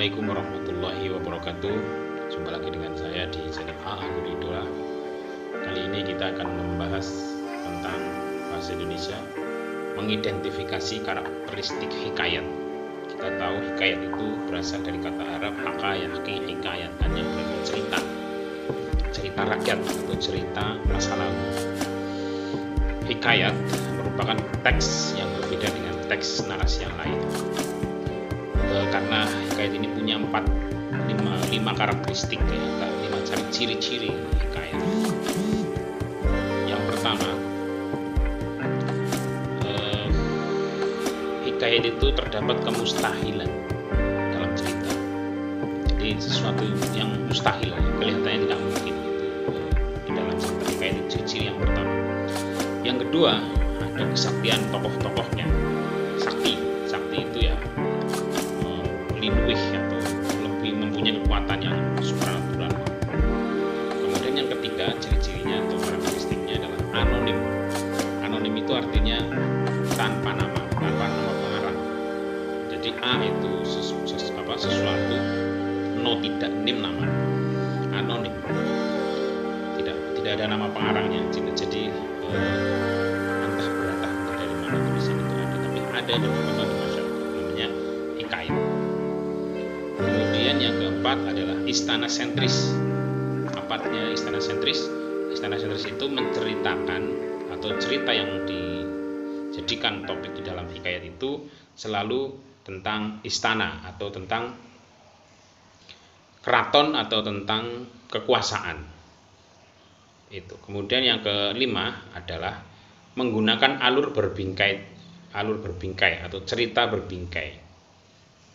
Assalamualaikum warahmatullahi wabarakatuh. Jumpa lagi dengan saya di channel A Anggur Idola. Kali ini kita akan membahas tentang bahasa Indonesia, mengidentifikasi karakteristik hikayat. Kita tahu hikayat itu berasal dari kata Arab hakayaki hikayat, hanya berarti cerita rakyat atau cerita masa lalu. Hikayat merupakan teks yang berbeda dengan teks narasi yang lain. Karena hikayat ini punya 5 karakteristik, ya, 5 ciri-ciri hikayat. Yang pertama, hikayat itu terdapat kemustahilan dalam cerita. Jadi sesuatu yang mustahil, kelihatannya tidak mungkin di dalam cerita hikayat itu ciri-ciri yang pertama. Yang kedua, ada kesaktian tokoh-tokohnya. Sakti itu ya lebih atau lebih mempunyai kekuatan yang supranatural. Kemudian yang ketiga, ciri-cirinya atau karakteristiknya adalah anonim. Anonim itu artinya tanpa nama pengarang. Jadi A itu sesuatu, no tidak, nim nama, anonim. Tidak ada nama pengarangnya. Jadi entah berantah dari mana tulisan itu ada, tapi ada di masyarakat, namanya hikayat. Kemudian yang keempat adalah istana sentris. Apa artinya istana sentris? Istana sentris itu menceritakan atau cerita yang dijadikan topik di dalam hikayat itu selalu tentang istana atau tentang keraton atau tentang kekuasaan. Itu. Kemudian yang kelima adalah menggunakan alur berbingkai atau cerita berbingkai.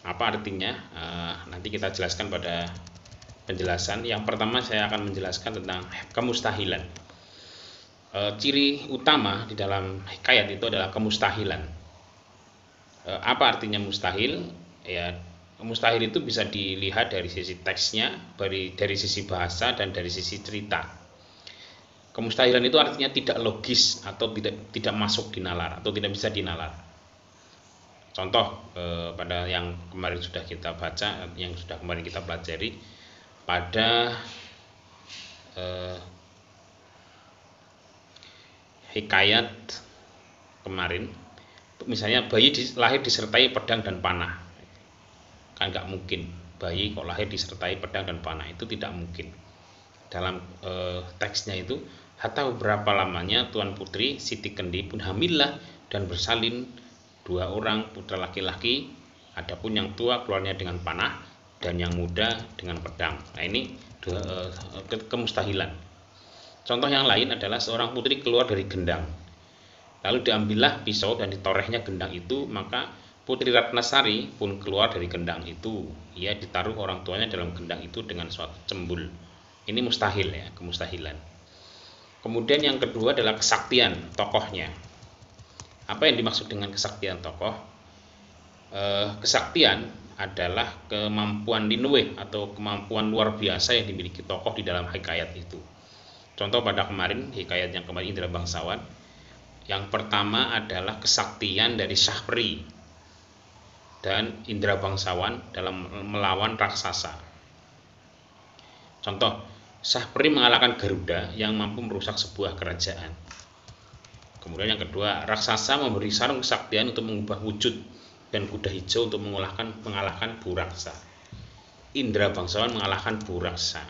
Apa artinya? Nanti kita jelaskan pada penjelasan. Yang pertama saya akan menjelaskan tentang kemustahilan. Ciri utama di dalam hikayat itu adalah kemustahilan. Apa artinya mustahil? Ya, mustahil itu bisa dilihat dari sisi teksnya, dari sisi bahasa, dan dari sisi cerita. Kemustahilan itu artinya tidak logis atau tidak masuk di nalar atau tidak bisa dinalar. Contoh pada yang kemarin sudah kita baca, yang sudah kemarin kita pelajari pada hikayat kemarin, misalnya bayi lahir disertai pedang dan panah. Kan nggak mungkin bayi kok lahir disertai pedang dan panah, itu tidak mungkin. Dalam teksnya itu, hatta berapa lamanya Tuan Putri Siti Kendi pun hamillah dan bersalin 2 orang putra laki-laki, adapun yang tua keluarnya dengan panah dan yang muda dengan pedang. Nah, ini kemustahilan. Contoh yang lain adalah seorang putri keluar dari gendang, lalu diambillah pisau dan ditorehnya gendang itu, maka Putri Ratnasari pun keluar dari gendang itu. Ia ditaruh orang tuanya dalam gendang itu dengan suatu cembul. Ini mustahil, ya, kemustahilan. Kemudian yang kedua adalah kesaktian tokohnya. Apa yang dimaksud dengan kesaktian tokoh? Kesaktian adalah kemampuan linuwe atau kemampuan luar biasa yang dimiliki tokoh di dalam hikayat itu. Contoh pada kemarin, hikayat yang kemarin Indra Bangsawan, yang pertama adalah kesaktian dari Syahpri dan Indra Bangsawan dalam melawan raksasa. Contoh, Syahpri mengalahkan Garuda yang mampu merusak sebuah kerajaan. Kemudian yang kedua, raksasa memberi sarung kesaktian untuk mengubah wujud dan kuda hijau untuk mengalahkan Buraksa. Indra Bangsawan mengalahkan Buraksa.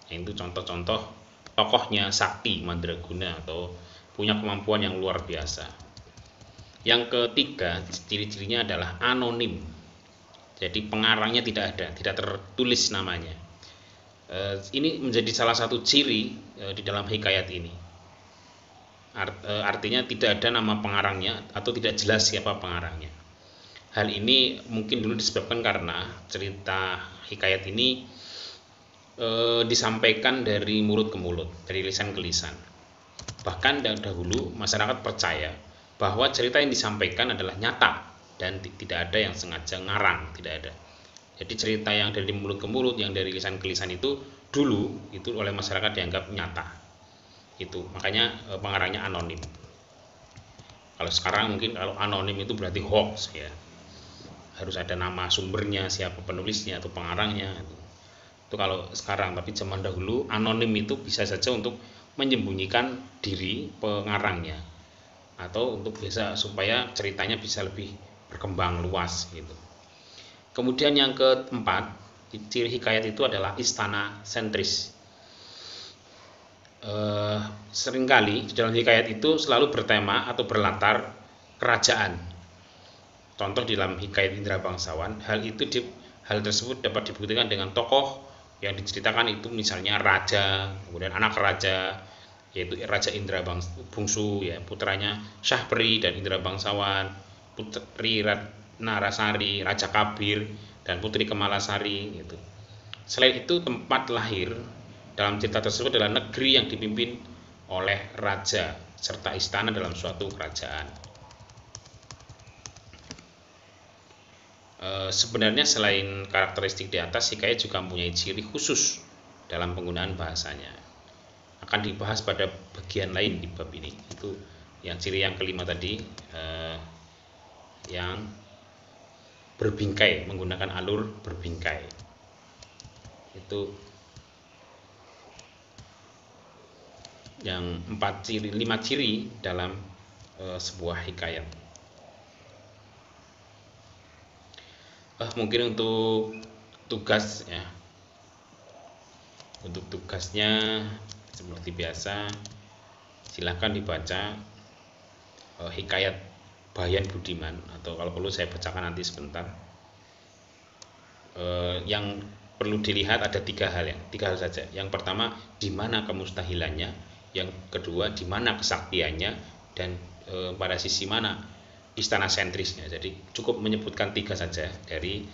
Itu contoh-contoh tokohnya sakti mandraguna atau punya kemampuan yang luar biasa. Yang ketiga, ciri-cirinya adalah anonim. Jadi pengarangnya tidak ada, tidak tertulis namanya. Ini menjadi salah satu ciri di dalam hikayat ini. Artinya tidak ada nama pengarangnya atau tidak jelas siapa pengarangnya. Hal ini mungkin dulu disebabkan karena cerita hikayat ini disampaikan dari mulut ke mulut, dari lisan ke lisan. Bahkan dahulu masyarakat percaya bahwa cerita yang disampaikan adalah nyata dan tidak ada yang sengaja ngarang, tidak ada. Jadi cerita yang dari mulut ke mulut, yang dari lisan ke lisan itu dulu itu oleh masyarakat dianggap nyata. Itu makanya pengarangnya anonim. Kalau sekarang mungkin kalau anonim itu berarti hoax, ya. harus ada nama sumbernya, siapa penulisnya atau pengarangnya. Itu kalau sekarang, tapi zaman dahulu anonim itu bisa saja untuk menyembunyikan diri pengarangnya atau untuk bisa supaya ceritanya bisa lebih berkembang luas gitu. Kemudian yang keempat, ciri hikayat itu adalah istana sentris. Seringkali di dalam hikayat itu selalu bertema atau berlatar kerajaan. Contoh di dalam hikayat Indra Bangsawan, hal tersebut dapat dibuktikan dengan tokoh yang diceritakan itu misalnya raja, kemudian anak raja, yaitu Raja Indra Bungsu, ya, putranya Syahperi dan Indra Bangsawan, Putri Narasari, Raja Kabir, dan Putri Kemalasari gitu. Selain itu, tempat lahir dalam cerita tersebut adalah negeri yang dipimpin oleh raja serta istana dalam suatu kerajaan. Sebenarnya selain karakteristik di atas, hikayat juga mempunyai ciri khusus dalam penggunaan bahasanya. Akan dibahas pada bagian lain di bab ini. Itu yang ciri yang kelima tadi, yang berbingkai, menggunakan alur berbingkai. Itu yang 5 ciri dalam sebuah hikayat. Mungkin untuk tugas, ya, untuk tugasnya seperti biasa silahkan dibaca hikayat Bayan Budiman, atau kalau perlu saya bacakan nanti sebentar. Yang perlu dilihat ada tiga hal saja. Yang pertama, di mana kemustahilannya, yang kedua, di mana kesaktiannya, dan pada sisi mana istana sentrisnya. Jadi cukup menyebutkan 3 saja dari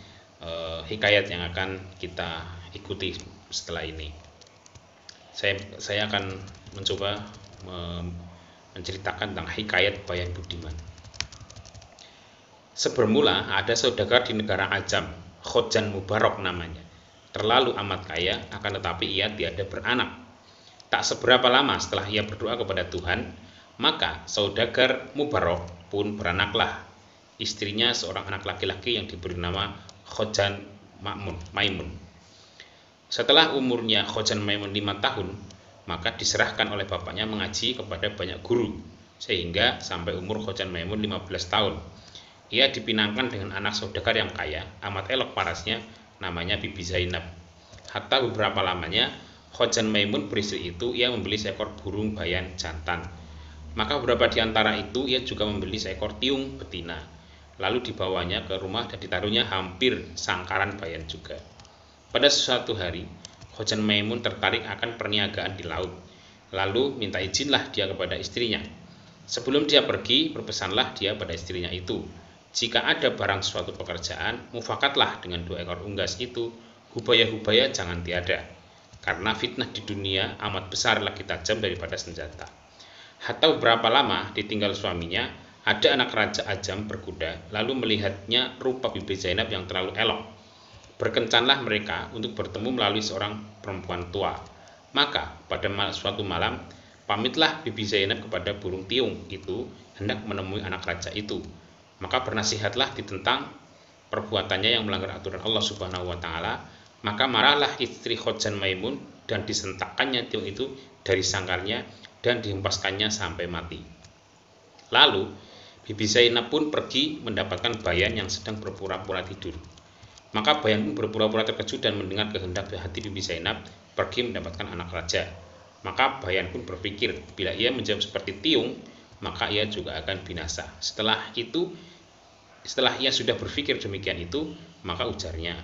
hikayat yang akan kita ikuti setelah ini. Saya akan mencoba menceritakan tentang hikayat Bayan Budiman. Sebermula ada saudagar di negara Ajam, Khojan Mubarok namanya. Terlalu amat kaya, akan tetapi ia tiada beranak. Tak seberapa lama setelah ia berdoa kepada Tuhan, maka saudagar Mubarok pun beranaklah. Istrinya seorang anak laki-laki yang diberi nama Khojan Maimun. Setelah umurnya Khojan Maimun 5 tahun, maka diserahkan oleh bapaknya mengaji kepada banyak guru, sehingga sampai umur Khojan Maimun 15 tahun. Ia dipinangkan dengan anak saudagar yang kaya, amat elok parasnya, namanya Bibi Zainab. Hatta beberapa lamanya Khojan Maimun beristri itu, ia membeli seekor burung bayan jantan. Maka beberapa di antara itu ia juga membeli seekor tiung betina, lalu dibawanya ke rumah dan ditaruhnya hampir sangkaran bayan juga. Pada suatu hari, Khojan Maimun tertarik akan perniagaan di laut, lalu minta izinlah dia kepada istrinya. Sebelum dia pergi, berpesanlah dia pada istrinya itu, jika ada barang suatu pekerjaan, mufakatlah dengan 2 ekor unggas itu, hubaya-hubaya jangan tiada, karena fitnah di dunia amat besar lagi tajam daripada senjata. Hatta beberapa lama ditinggal suaminya, ada anak raja Ajam berkuda, lalu melihatnya rupa Bibi Zainab yang terlalu elok. Berkencanlah mereka untuk bertemu melalui seorang perempuan tua. Maka pada suatu malam, pamitlah Bibi Zainab kepada burung tiung itu hendak menemui anak raja itu. Maka bernasihatlah ditentang perbuatannya yang melanggar aturan Allah Subhanahu wa Ta'ala. Maka marahlah istri Khojan Maimun dan disentakkannya tiung itu dari sangkarnya dan dihempaskannya sampai mati. Lalu Bibi Zainab pun pergi mendapatkan Bayan yang sedang berpura-pura tidur. Maka Bayan pun berpura-pura terkejut dan mendengar kehendak hati Bibi Zainab pergi mendapatkan anak raja. Maka Bayan pun berpikir, bila ia menjawab seperti tiung, maka ia juga akan binasa. Setelah ia sudah berpikir demikian itu, maka ujarnya,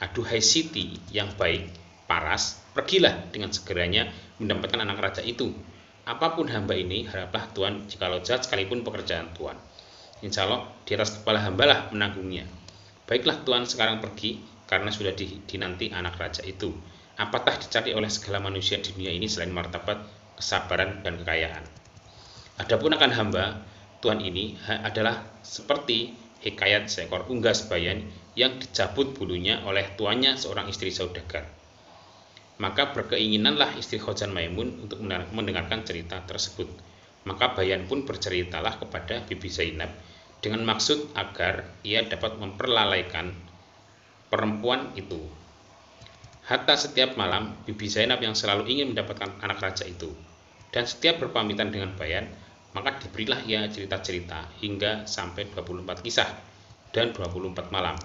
"Aduhai Siti yang baik, paras, pergilah dengan segeranya mendapatkan anak raja itu. Apapun hamba ini, haraplah Tuhan jikalau jahat sekalipun pekerjaan Tuhan. Insya Allah di atas kepala hambalah menanggungnya. Baiklah Tuhan sekarang pergi, karena sudah dinanti anak raja itu. Apatah dicari oleh segala manusia di dunia ini selain martabat, kesabaran, dan kekayaan. Adapun akan hamba Tuhan ini adalah seperti hikayat seekor unggas bayan yang dicabut bulunya oleh tuannya seorang istri saudagar." Maka berkeinginanlah istri Khojan Maimun untuk mendengarkan cerita tersebut. Maka Bayan pun berceritalah kepada Bibi Zainab dengan maksud agar ia dapat memperlalaikan perempuan itu. Hatta setiap malam Bibi Zainab yang selalu ingin mendapatkan anak raja itu, dan setiap berpamitan dengan Bayan, maka diberilah ia cerita-cerita hingga sampai 24 kisah dan 24 malam.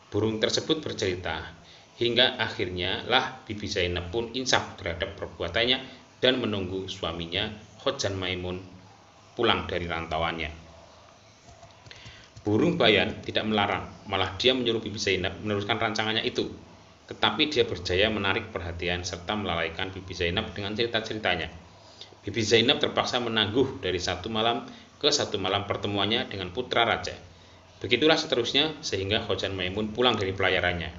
Burung tersebut bercerita hingga akhirnya lah Bibi Zainab pun insaf terhadap perbuatannya dan menunggu suaminya Khojan Maimun pulang dari rantauannya. Burung Bayan tidak melarang, malah dia menyuruh Bibi Zainab meneruskan rancangannya itu. Tetapi dia berjaya menarik perhatian serta melalaikan Bibi Zainab dengan cerita-ceritanya. Bibi Zainab terpaksa menangguh dari satu malam ke satu malam pertemuannya dengan putra raja. Begitulah seterusnya sehingga Khojan Maimun pulang dari pelayarannya.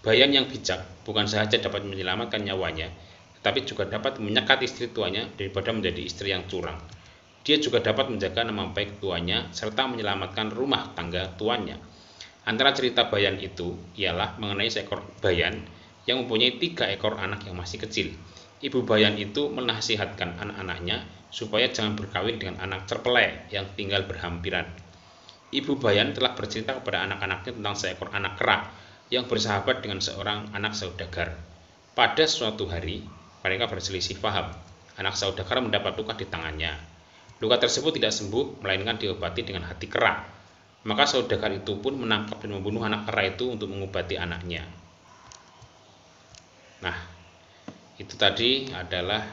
Bayan yang bijak bukan saja dapat menyelamatkan nyawanya, tetapi juga dapat menyekat istri tuanya daripada menjadi istri yang curang. Dia juga dapat menjaga nama baik tuannya serta menyelamatkan rumah tangga tuannya. Antara cerita Bayan itu ialah mengenai seekor Bayan yang mempunyai 3 ekor anak yang masih kecil. Ibu Bayan itu menasihatkan anak-anaknya supaya jangan berkawin dengan anak terpelai yang tinggal berhampiran. Ibu Bayan telah bercerita kepada anak-anaknya tentang seekor anak kera yang bersahabat dengan seorang anak saudagar. Pada suatu hari, mereka berselisih paham. Anak saudagar mendapat luka di tangannya. Luka tersebut tidak sembuh, melainkan diobati dengan hati kera. Maka saudagar itu pun menangkap dan membunuh anak kera itu untuk mengobati anaknya. Nah, itu tadi adalah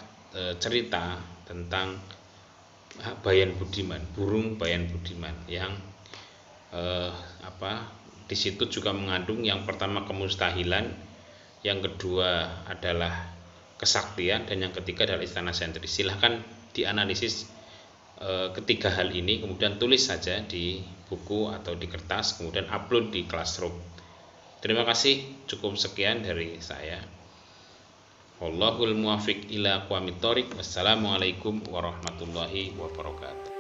cerita tentang Bayan Budiman, burung Bayan Budiman yang di situ juga mengandung yang pertama kemustahilan, yang kedua adalah kesaktian, dan yang ketiga adalah istana sentris. Silahkan dianalisis ketiga hal ini, kemudian tulis saja di buku atau di kertas, kemudian upload di Classroom. Terima kasih, cukup sekian dari saya. Wallahul muwaffiq ila aqwamit thoriq. Wassalamualaikum warahmatullahi wabarakatuh.